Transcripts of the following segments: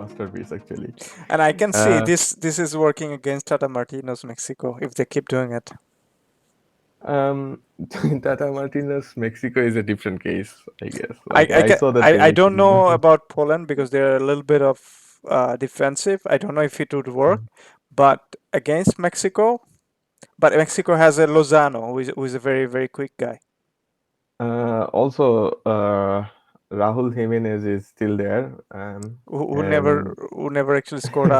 masterpiece actually. And I can see Uh, this is working against Tata Martino's Mexico if they keep doing it. um, Tata Martinez Mexico is a different case, I guess. I Like I I can saw that I game don't actually. know about Poland because they're a little bit of defensive. I don't know if it would work, but against Mexico, but Mexico has a Lozano who is a very very quick guy Also, Rahul Jimenez is still there, and who never actually scored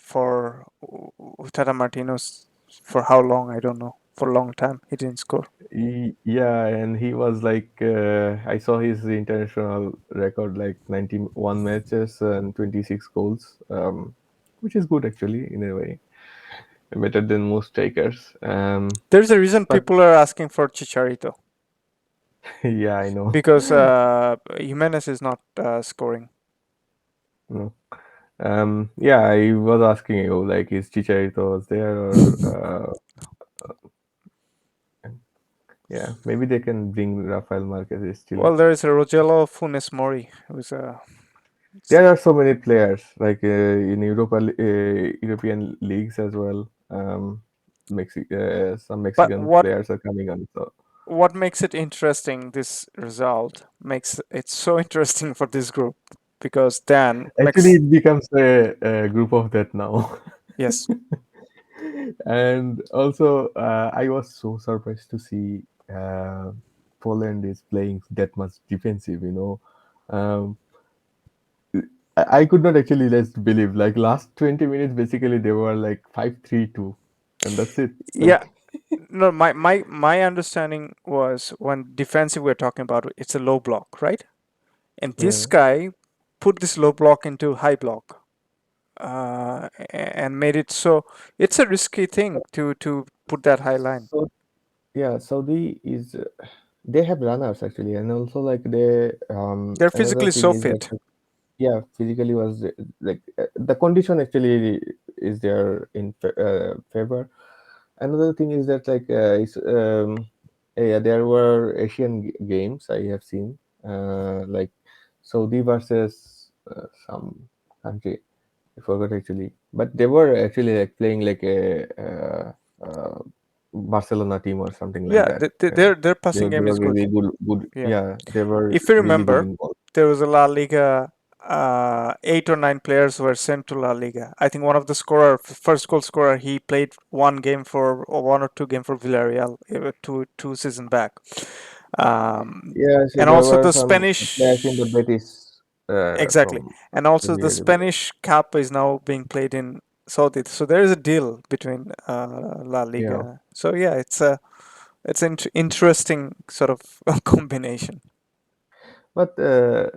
for Tata Martino's for how long I don't know, for a long time he didn't score. yeah, and he was like, I saw his international record like 91 matches and 26 goals, which is good actually in a way, better than most strikers. There's a reason But people are asking for Chicharito yeah, I know. because Jimenez is not scoring. No. Yeah, I was asking you, like, is Chicharito was there or yeah, maybe they can bring Rafael Marquez still. Well, there is a Rogelio Funes Mori who's a There are so many players, like in European leagues as well. Some but Mexican what players are coming on. So what makes it interesting, this result makes it so interesting for this group because then actually, Mex it becomes a group of that now. yes. And also, I was so surprised to see Poland is playing that much defensive. Um, I could not actually just believe. Like last 20 minutes, basically they were like 5-3-2, and that's it. Yeah, Like no, my understanding was when defensive we're talking about it's a low block, right? And this yeah. guy put this low block into high block and made it so it's a risky thing to put that high line. So yeah, Saudi is they have runners actually, and also like they They're another physically thing so is that fit. yeah, physically was like the condition actually is there in favor. Another thing is that like yeah, there were Asian games I have seen like Saudi versus some country. I forgot actually, but they were actually like playing like a Barcelona team or something like Yeah, that. their passing They game is were good. really good. Good, Yeah. yeah, they were If you really good remember, in ball. there was a La Liga, 8 or 9 players were sent to La Liga. I think one of the first goal scorer, he played one game for, or 1 or 2 game for Villarreal two season back. Yeah, so And there also were the some players in the Spanish, Betis exactly, from and also the Villarreal. Spanish Cup is now being played in Saudi. So there is a deal between La Yeah, Liga. So yeah, it's an interesting sort of combination. but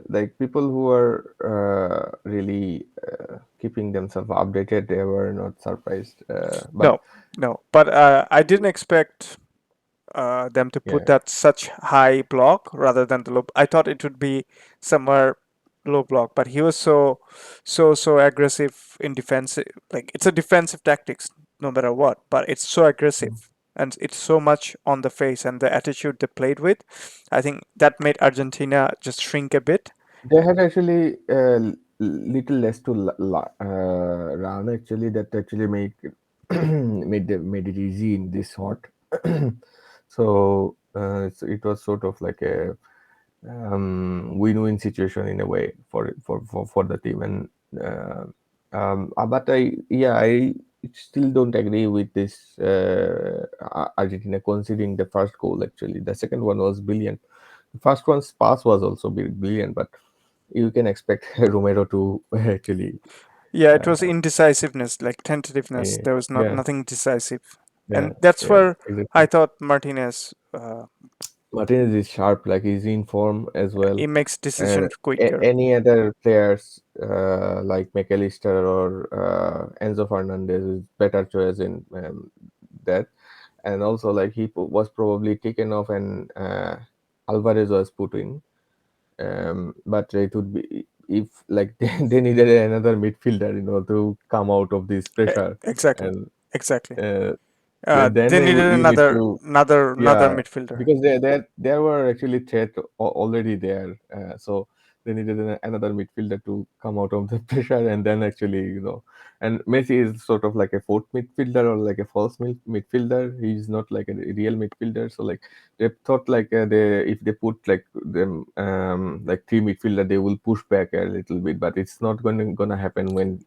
like people who are really keeping themselves updated, they were not surprised. But No, no, but I didn't expect them to put yeah, that such high block rather than the low. I thought it would be somewhere low block, but he was so aggressive in defensive. Like it's a defensive tactics no matter what, but it's so aggressive and it's so much on the face and the attitude they played with. I think that made Argentina just shrink a bit. they had actually little less to run actually that actually make made it easy in this shot. So it was sort of like a win-win situation in a way for the team. And but I still don't agree with this Argentina conceding the first goal. Actually, the second one was brilliant. The first one's pass was also brilliant, but you can expect Romero to actually Yeah, it was uh, indecisiveness, like tentativeness. There was not yeah, nothing decisive, yeah, and that's yeah, where I exactly. thought Martinez Martinez is sharp, like he's in form as well. he makes And decisions quicker. any other players like McAllister or Enzo Fernandez is better choice in that. And also, like he was probably taken off and Alvarez was put in. But it would be if like they needed another midfielder, to come out of this pressure, Exactly, and exactly. uh, then They needed you need another to another another yeah, midfielder. because there were actually threat already there. So they needed another midfielder to come out of the pressure, and then actually, and Messi is sort of like a fourth midfielder or like a false midfielder. He's not like a real midfielder. So like they thought like they if they put like them like three midfielder, they will push back a little bit, but it's not gonna happen when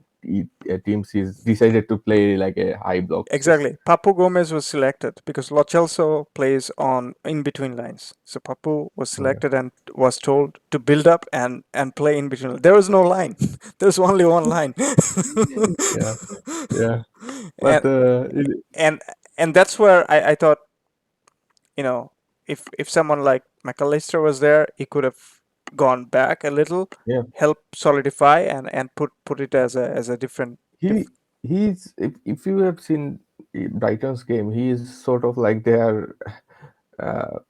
teams is decided to play like a high block system. Exactly. Papu Gomez was selected because Lo Celso plays on in between lines. So Papu was Yeah, selected and was told to build up and play in between. There was no line. There's only one line. yeah, yeah. and But and and that's where I thought, you know, if someone like McAllister was there, he could have gone back a little, yeah, help solidify and put it as a different he he's if you have seen Brighton's game, he is sort of like their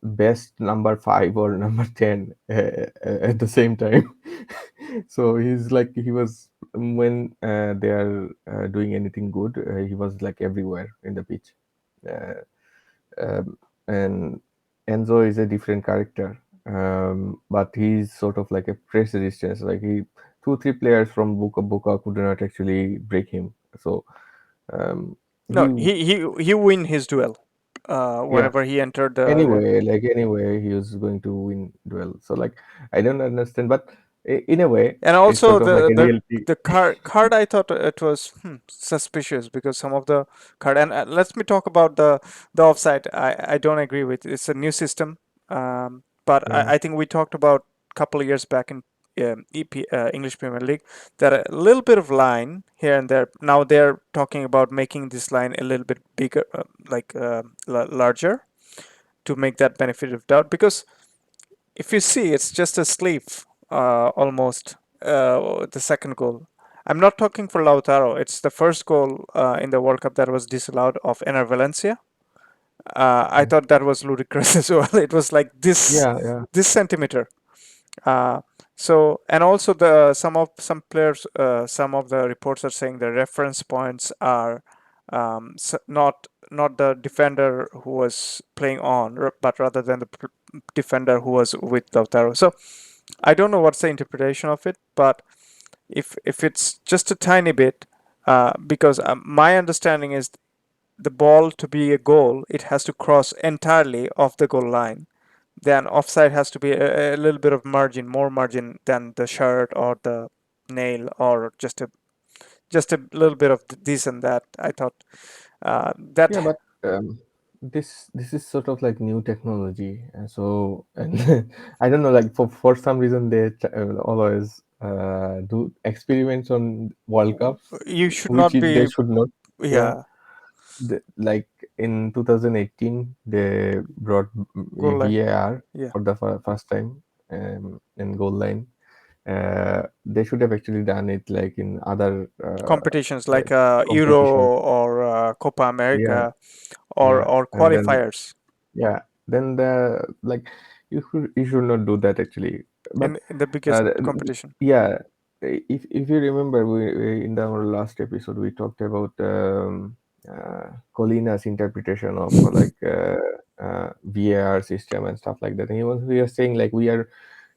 best number five or number 10 at the same time. So he's like he was when they are doing anything good, he was like everywhere in the pitch. Uh, and Enzo is a different character, but he's sort of like a press resistance. Like two, three players from Boca could not actually break him. So um, no, he, he win his duel yeah. whenever he entered the. Anyway, he was going to win duel. So like, I don't understand, but in a way, And it's also sort of like a reality. the card I thought it was suspicious because some of the card, and let me talk about the offside. I don't agree with. It's a new system, but Yeah, I think we talked about a couple of years back in EP English Premier League that a little bit of line here and there. Now they're talking about making this line a little bit bigger, larger, to make that benefit of doubt, because if you see, it's just a sleeve, almost, the second goal. I'm not talking for Lautaro. It's the first goal in the World Cup that was disallowed of Ener Valencia. I thought that was ludicrous as well. It was like yeah, yeah, this centimeter. Uh, so, and also the some players, some of the reports are saying the reference points are not the defender who was playing on, but rather than the defender who was with Lautaro. So I don't know what's the interpretation of it, but if it's just a tiny bit, because my understanding is the ball to be a goal, it has to cross entirely off the goal line. Then offside has to be a little bit of margin, more margin than the shirt or the nail, or just a little bit of this and that. I thought yeah. that But this is sort of like new technology, so and I don't know. Like for some reason they always do experiments on World Cups, you should which not they be. should not. Yeah, Yeah, like in 2018 they brought goal line. VAR Yeah, for the first time in goal line. They should have actually done it like in other competitions like Euro competitions. or Copa Yeah, America yeah, or and then qualifiers yeah, then the like you should not do that actually. But in the biggest uh, competition. yeah, if you remember, we in our last episode we talked about Colina's interpretation of VAR system and stuff like that. And we are saying like we are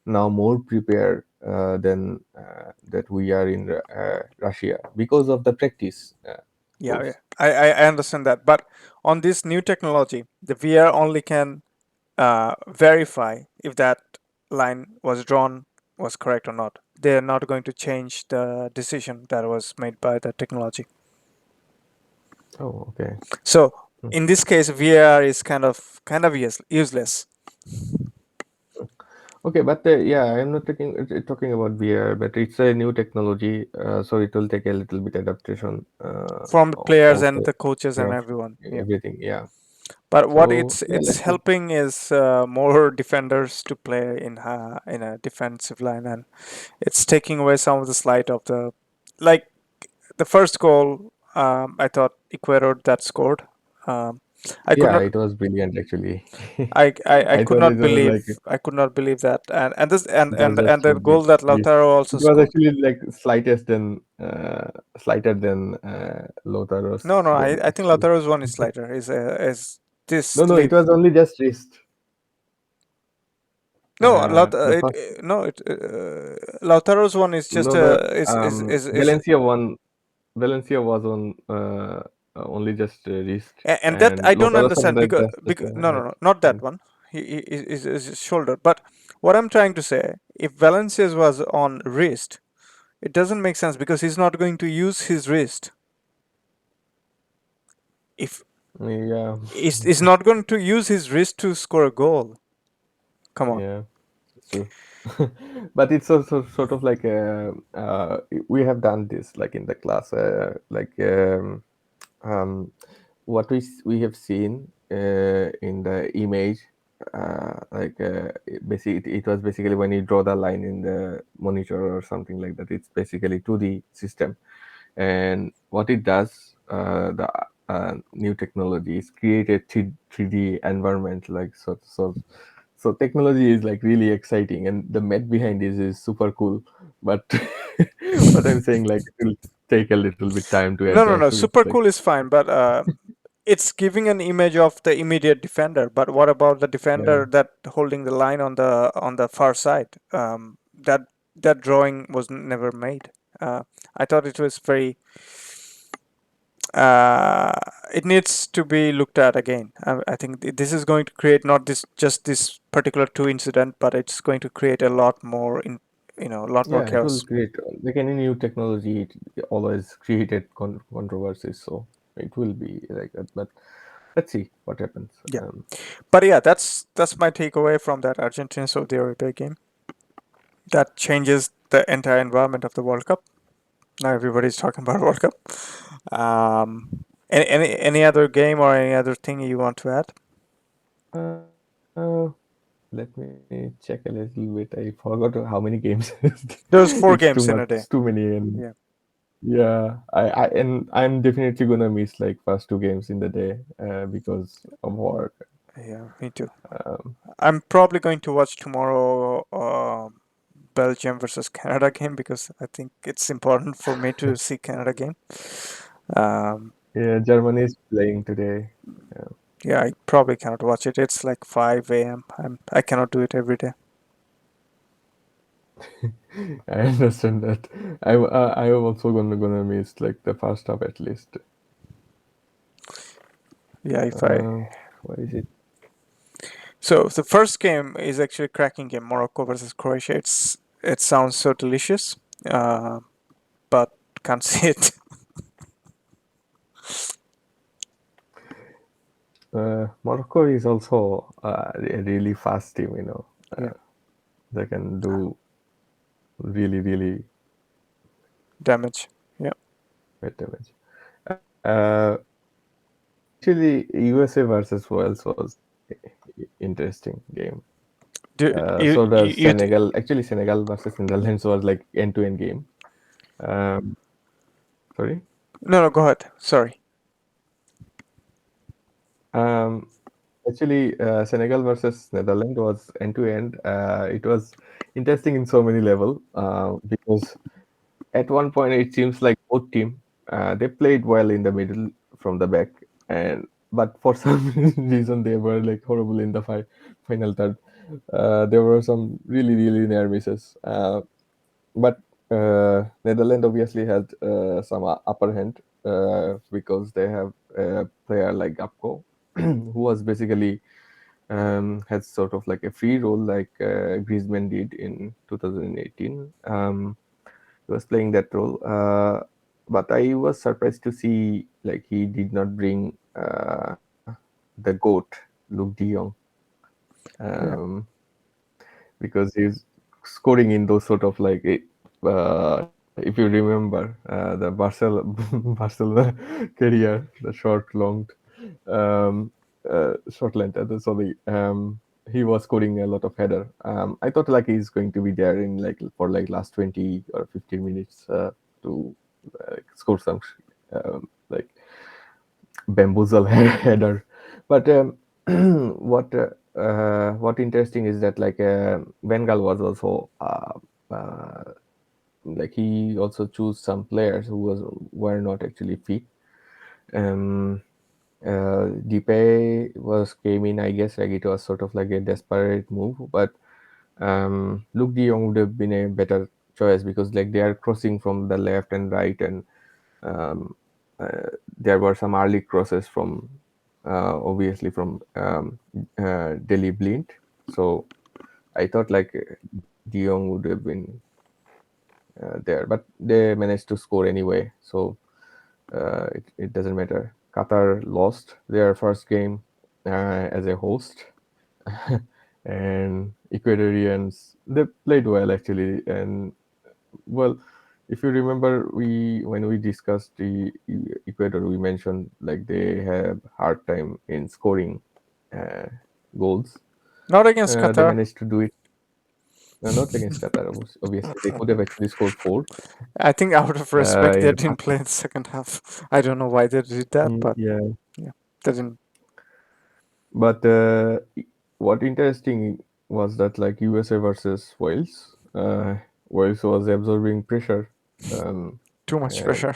now more prepared than that we are in Russia because of the practice Yeah, yeah. course. I understand that. But on this new technology, the VR only can verify if that line was drawn was correct or not. They're not going to change the decision that was made by the technology. Oh, okay. So Hmm. in this case, VAR is kind of useless. Okay, but yeah, I'm not talking about VR, but it's a new technology, so it will take a little bit adaptation. From the players and Also, the coaches and yeah, everyone. Yeah. everything, yeah. But what So yeah, it's let's see. helping is more defenders to play in a defensive line, and it's taking away some of the slight of the, like, the first goal. I thought Ecuador that scored. Um, I could Yeah, not. it was brilliant actually. I I could thought it not was believe. like I could not believe that. And this it was and just the so goal that big. Lautaro also It was scored. actually like slighter than No, Lautaro's no. goal I think actually. Lautaro's one is lighter. Is this No, no, it sleeve. was only just wrist. No, The first no, Lautaro's one is just no the is Valencia was on only just wrist, and that and I don't Lautaro said understand that just because no, no, head. no, not that Mm. one. Is shoulder. But what I'm trying to say, if Valencia's was on wrist, it doesn't make sense because he's not going to use his wrist. If Yeah, he's not going to use his wrist to score a goal. Come on. yeah, it's true. But it's also sort of like we have done this like in the class, um, what we have seen in the image, it was basically when you draw the line in the monitor or something like that. It's basically 2D system, and what it does, the new technology is create a 3D environment, like so technology is like really exciting, and the math behind this is super cool. But what I'm saying, like, it will take a little bit time to No, no, adjust no. with, Super like, cool is fine, but it's giving an image of the immediate defender. But what about the yeah. defender that holding the line on the far side? That drawing was never made. I thought it was very. Uh, it needs to be looked at again. I think this is going to create not this just this particular two incident, but it's going to create a lot more a lot more Yeah, it will chaos. create, like any new technology, it always created controversies. So it will be like that. But let's see what happens. Yeah, but yeah, that's my takeaway from that Argentina Saudi Arabia game. That changes the entire environment of the World Cup. Now everybody's talking about World Cup. Any other game or any other thing you want to add? Uh, Let me check a little bit. I forgot how many games. There's four It's too games in much, a day. too many, and Yeah, yeah, and I'm definitely gonna miss like first two games in the day because of work. yeah, me too. Um, I'm probably going to watch tomorrow Belgium versus Canada game because I think it's important for me to see Canada game. Um, yeah, Germany is playing today. Yeah. yeah, I probably cannot watch it. It's like 5 a.m. I cannot do it every day. I understand that. I'm also gonna miss like the first half at least. Yeah, if I What is it? so the first game is actually a cracking game, Morocco versus Croatia. It sounds so delicious, uh, but can't see it. Morocco is also a really fast team. Yeah, They can do really, really damage. Yeah. bad damage. Uh, Actually, USA versus Wales was interesting game. Do So the you Senegal versus Netherlands was like end-to-end game. Um, Sorry. no, no, go ahead. Sorry. Um, Actually, Senegal versus Netherlands was end-to-end. It was interesting in so many level because at one point it seems like both team they played well in the middle from the back, and but for some reason they were like horrible in the final third. There were some really really near misses, but Netherlands obviously had some upper hand because they have a player like Gapco who was basically had sort of like a free role like Griezmann did in 2018. He was playing that role. But I was surprised to see like he did not bring the goat Luke De Jong, Yeah. um, because he's scoring in those sort of like if you remember the Barcelona career, the short length. Sorry, he was scoring a lot of header. I thought like he's going to be there in like for like last 20 or 15 minutes to score some like bamboozle header. But what interesting is that like Bengal was also like he also choose some players who were not actually fit. Um, Depay was came in, I guess, like it was sort of like a desperate move, but Luke De Jong would have been a better choice because like they are crossing from the left and right, and um, there were some early crosses from obviously from Delhi Blind. So I thought like De Jong would have been there, but they managed to score anyway. So it doesn't matter. Qatar lost their first game as a host, and Ecuadorians they played well actually. And well, if you remember, we when we discussed the Ecuador, we mentioned like they have hard time in scoring uh, goals. Not against They Qatar. managed to do it. Not against Qatar, obviously. They could have actually scored four I think out of respect, in they the didn't first. play in the second half. I don't know why they did that, but Yeah, yeah, they didn't. but what interesting was that like USA versus Wales, Wales was absorbing pressure. Um, Too much and pressure.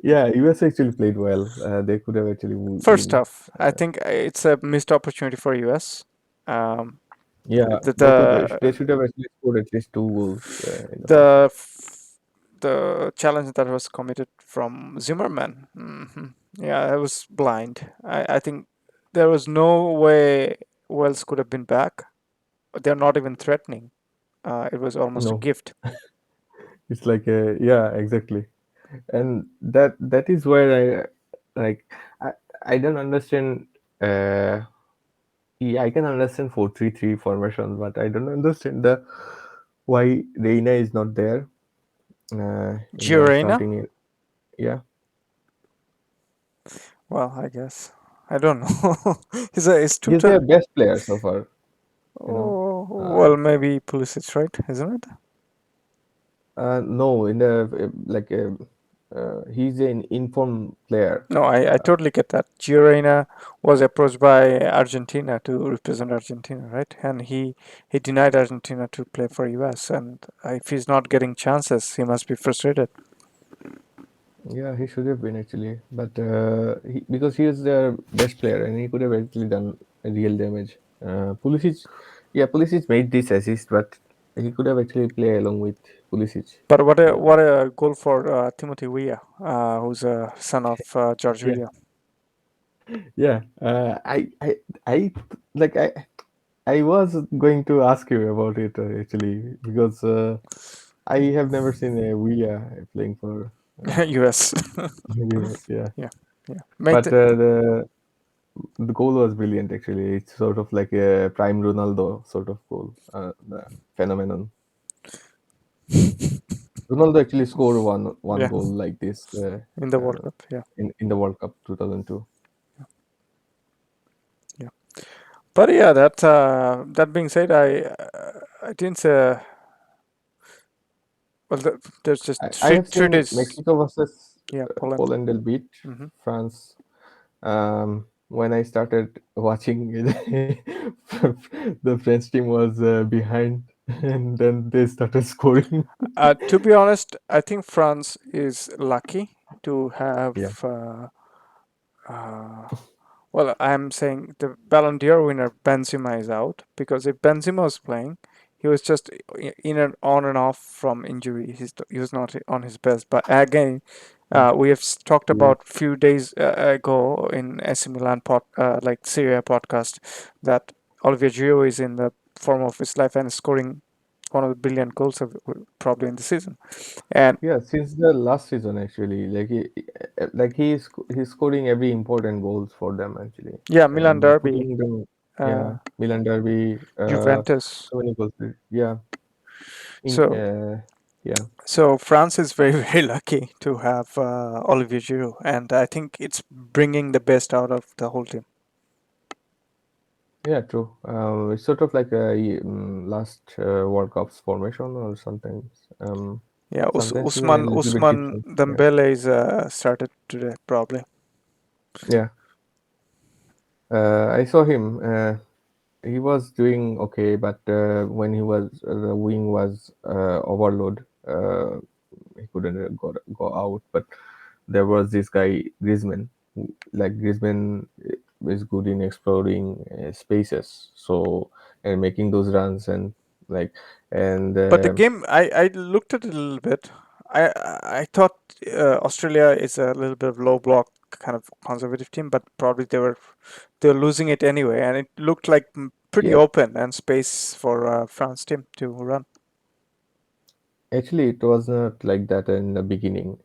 yeah, US actually played well. They could have actually First win. half, I think it's a missed opportunity for US. Um, Yeah, the they could. They the should have actually scored at least two goals in the first half. the the challenge that was committed from Zimmerman. Yeah, I was blind. I think there was no way Wales could have been back. They're not even threatening. It was almost a No, gift. it's like a yeah, exactly. And that is where I like I I don't understand. Uh, yeah, I can understand 4-3-3 formation, but I don't understand the why Reina is not there in the Giorena? starting. Yeah, Well, I guess. I don't know. He's too he's their tough. best player so far. You know, Oh, uh, well, maybe Pulisic, right? Isn't it? no, in the he's an informed player. No, I totally get that. Giorena was approached by Argentina to represent Argentina, right? And he denied Argentina to play for US. And if he's not getting chances, he must be frustrated. Yeah, he should have been actually, but because he is their best player and he could have actually done real damage. Pulisic, yeah, Pulisic made this assist, but he could have actually play along with Pulisic. But Uh, what a goal for Timothy Weah, who's a son of George yeah, Weah. yeah. Like I was going to ask you about it actually because I have never seen a Villa playing for US. US. Yeah, Yeah, yeah. but the goal was brilliant actually. It's sort of like a prime Ronaldo sort of goal, the phenomenon. Ronaldo actually scored one Yeah, goal like this in the World uh, Cup. Yeah, in the World Cup 2002. yeah. But yeah, that being said, I didn't say. Well, there's just I have three seen days. Mexico versus Yeah, Poland. Poland. They'll beat Hmm. France. When I started watching the French team was behind, and then they started scoring. To be honest, I think France is lucky to have. Yeah, Uh, well, I'm saying the Ballon d'Or winner Benzema is out because if Benzema was playing, he was just in and on and off from injury. He was not on his best. But again, we have talked yeah, about few days ago in AC Milan like Syria podcast that Olivier Giroud is in the form of his life and is scoring one of the brilliant goals of probably in the season. And yeah. Since the last season, actually, like he's scoring every important goals for them actually, yeah, Milan and Derby, putting them. uh, Yeah, Milan Derby. Juventus. So many goals. Yeah, in So yeah. So France is very very lucky to have Olivier Giroud, and I think it's bringing the best out of the whole team. Yeah, true. It's sort of like a last World Cup's formation, or Yeah, sometimes even a Usman little bit Usman different. Yeah, Dembele is started today probably. yeah. I saw him. He was doing okay, but when the wing was overload, he couldn't go out. But there was this guy Griezmann. Like Griezmann is good in exploring spaces, so and making those runs and like and But the game, I looked at it a little bit. I thought Australia is a little bit of low block kind of conservative team, but probably they were losing it anyway, and it looked like pretty yeah, open and space for France team to run. actually it was not like that in the beginning.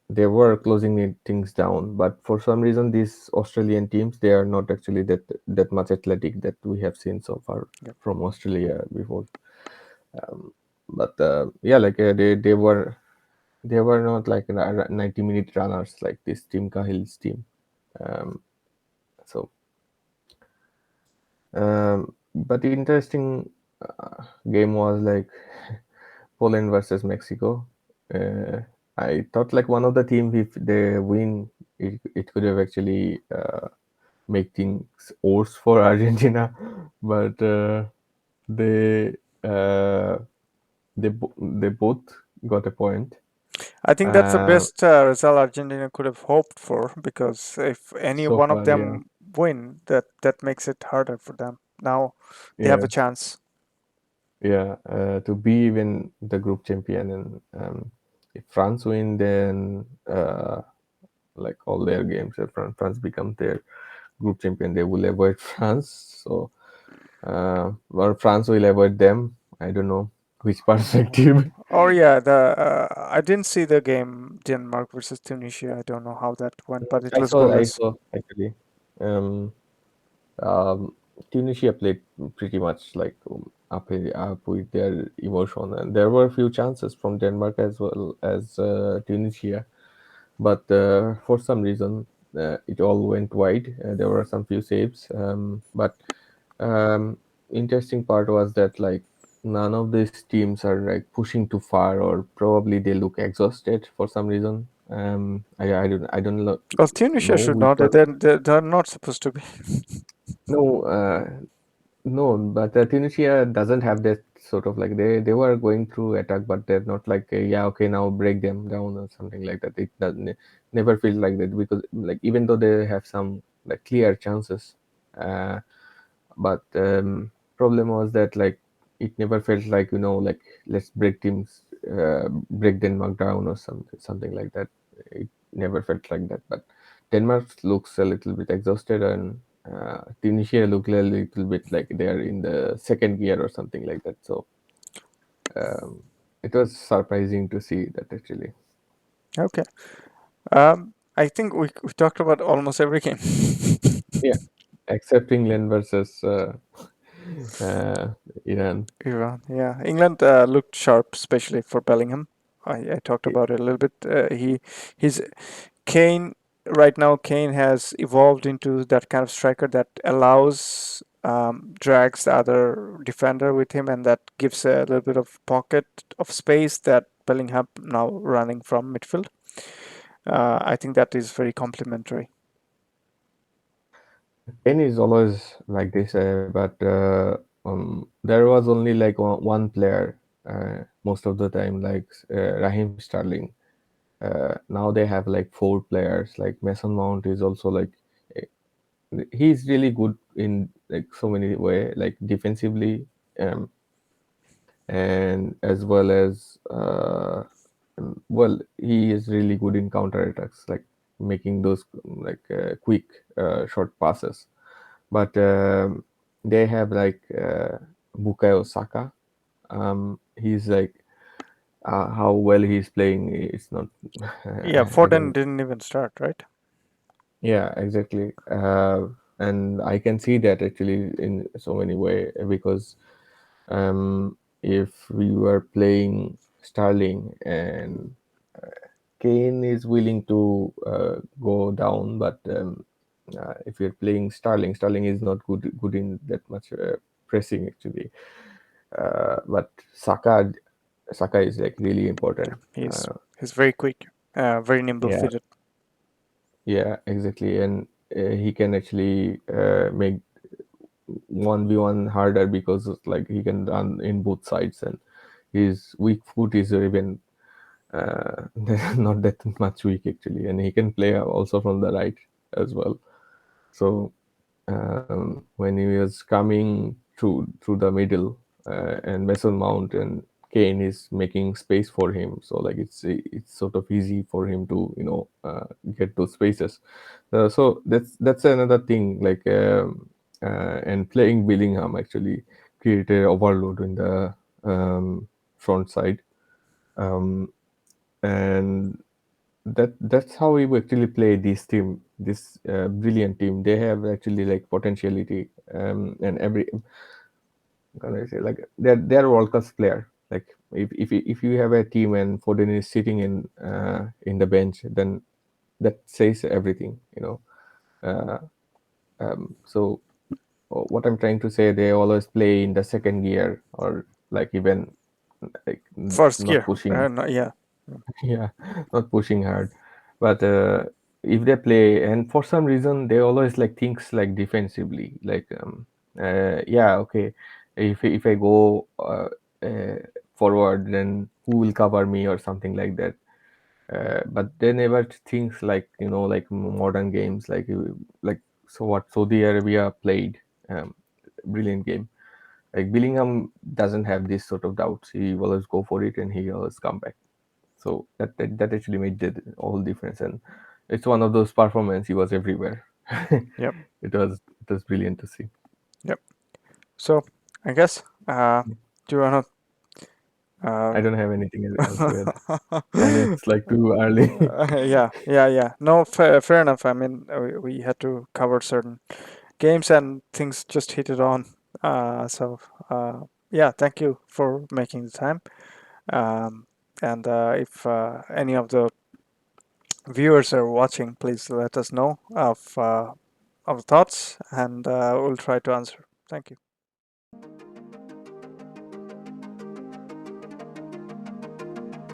They were closing things down, but for some reason these Australian teams, they are not actually that much athletic that we have seen so far Yeah. from Australia before. um, but yeah, like they were not like 90-minute runners like this Team Cahill's team. Um, so, but the interesting game was like Poland versus Mexico. Uh, I thought like one of the teams, if they win, it could have actually make things worse for Argentina, but they uh, they both got a point. I think that's the Uh, best result Argentina could have hoped for, because if any so one of far, yeah, them win, that makes it harder for them. Now they have yeah, a chance. yeah. To be even the group champion, and if France win, then like all their games, if France becomes their group champion, they will avoid France. So, or France will avoid them. I don't know which perspective. Or yeah, the I didn't see the game Denmark versus Tunisia. I don't know how that went, but it was I goalless. saw actually. Um, um, Tunisia played pretty much like up with their emotion, and there were a few chances from Denmark as well as Tunisia, but for some reason it all went wide. There were some few saves, but um, interesting part was that like none of these teams are like pushing too far, or probably they look exhausted for some reason. I don't Well, Tunisia know should which not. was. They're not supposed to be. No, no, but Tunisia doesn't have that sort of like they were going through attack, but they're not like yeah, okay, now break them down or something like that. It doesn't never feel like that, because like even though they have some like clear chances, uh, but problem was that like it never felt like, like let's break teams, break Denmark down or something like that. It never felt like that. But Denmark looks a little bit exhausted, and Tunisia look a little bit like they are in the second gear or something like that. So um, it was surprising to see that actually. Okay. I think we talked about almost every game. Yeah, except England versus uh, Iran. Iran, yeah. England looked sharp, especially for Bellingham. I talked about it a little bit. He's Kane right now. Kane has evolved into that kind of striker that allows drags the other defender with him, and that gives a little bit of pocket of space that Bellingham now running from midfield. I think that is very complimentary. Kane is always like this, but there was only like one player most of the time, like Raheem Sterling. Now they have like four players. Like Mason Mount is also like eh, he's really good in like so many way, like defensively, and as well as well, he is really good in counter attacks, like making those like quick short passes. But they have like Bukayo Saka. He's like how well he's playing. It's not. Yeah, I Foden don't. didn't even start, right? Yeah, exactly. And I can see that actually in so many way, because if we were playing Starling and Kane is willing to go down, but if you're playing Starling is not good in that much pressing actually. But Saka is like really important. Yeah, he's Uh, he's very quick, very nimble yeah, footed. yeah, exactly, and he can actually make 1v1 harder, because it's like he can run in both sides, and his weak foot is even not that much weak actually, and he can play also from the right as well. So when he was coming through the middle, and Mason Mount and Kane is making space for him, so like it's sort of easy for him to get those spaces. So that's another thing. Like and playing Bellingham actually created overload in the front side, um, and that's how we actually play this team, this brilliant team. They have actually like potentiality, and every, can I say, like they're world class player. Like if you have a team and Foden is sitting in the bench, then that says everything, you know. Uh, so what I'm trying to say, they always play in the second gear, or like even like First not gear. pushing. No, yeah. Yeah, not pushing hard, but if they play, and for some reason they always like thinks like defensively, like yeah, okay, if I go forward, then who will cover me or something like that. But they never thinks like, like modern games, like, so what Saudi Arabia played, brilliant game. Like Bellingham doesn't have this sort of doubts, he will always go for it and he always come back. So that actually made the all difference, and it's one of those performance. He was everywhere. Yep. It was brilliant to see. Yep. So I guess do you wanna I uh, don't have anything else to add, and it's like too early. yeah. No, fair enough. I mean, we had to cover certain games and things just hit it on. So yeah, thank you for making the time. Um, and if any of the viewers are watching, please let us know of thoughts, and we'll try to answer. Thank you.